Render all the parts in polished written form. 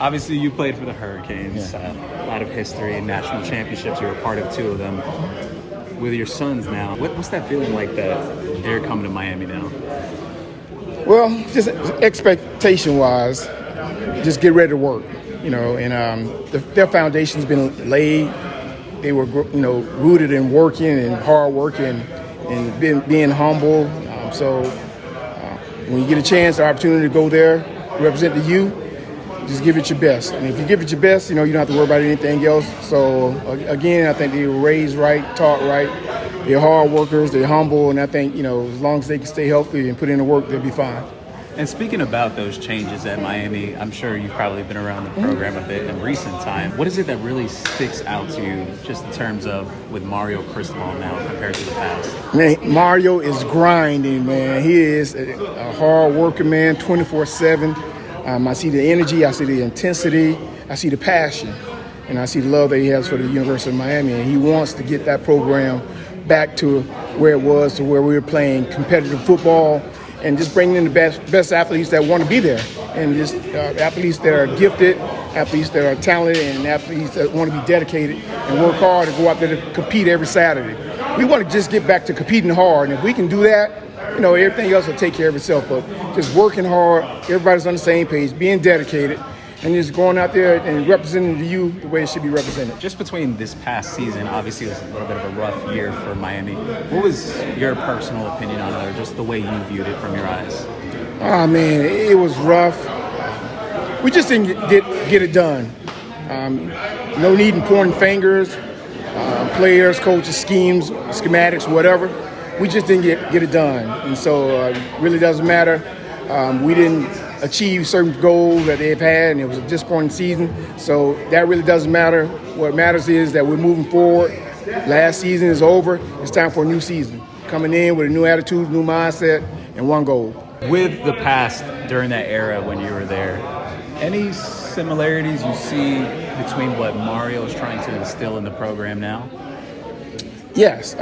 Obviously, you played for the Hurricanes. Yeah. A lot of history and national championships. You were a part of 2 of them. With your sons now, what's that feeling like that they're coming to Miami now? Well, just expectation-wise, just get ready to work, and their foundation's been laid. They were, rooted in working and hard work and being humble. So when you get a chance, the opportunity to go there, represent the U, just give it your best. And if you give it your best, you don't have to worry about anything else. So, again, I think they were raised right, taught right. They're hard workers, they're humble, and I think, as long as they can stay healthy and put in the work, they'll be fine. And speaking about those changes at Miami, I'm sure you've probably been around the program a bit in recent time. What is it that really sticks out to you just in terms of with Mario Cristobal now compared to the past? Man, Mario is grinding, man. He is a hard worker, man, 24/7. I see the energy, I see the intensity, I see the passion, and I see the love that he has for the University of Miami. And he wants to get that program back to where it was, to where we were playing competitive football, and just bringing in the best athletes that want to be there, and just athletes that are gifted, athletes that are talented, and athletes that want to be dedicated and work hard and go out there to compete every Saturday. We want to just get back to competing hard, and if we can do that, everything else will take care of itself. But just working hard, everybody's on the same page, being dedicated, and just going out there and representing the U the way it should be represented. Just between this past season, obviously it was a little bit of a rough year for Miami. What was your personal opinion on it, or just the way you viewed it from your eyes? Oh, man, it was rough. We just didn't get it done. No need in pointing fingers, players, coaches, schemes, schematics, whatever. We just didn't get it done. And so it really doesn't matter. We didn't achieve certain goals that they've had, and it was a disappointing season. So that really doesn't matter. What matters is that we're moving forward. Last season is over. It's time for a new season. Coming in with a new attitude, new mindset, and one goal. With the past during that era when you were there, any similarities you see between what Mario is trying to instill in the program now? Yes.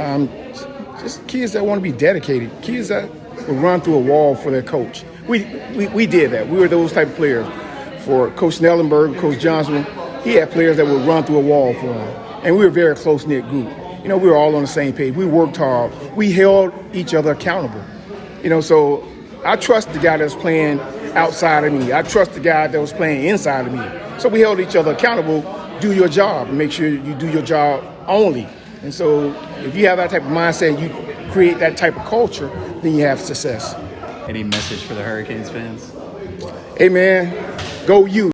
Just kids that want to be dedicated, kids that will run through a wall for their coach. We did that. We were those type of players. For Coach Snellenberg, Coach Johnson, he had players that would run through a wall for him. And we were a very close-knit group. We were all on the same page. We worked hard. We held each other accountable. So I trust the guy that's playing outside of me. I trust the guy that was playing inside of me. So we held each other accountable. Do your job and make sure you do your job only. And so if you have that type of mindset, you create that type of culture, then you have success. Any message for the Hurricanes fans? Hey, man, go you.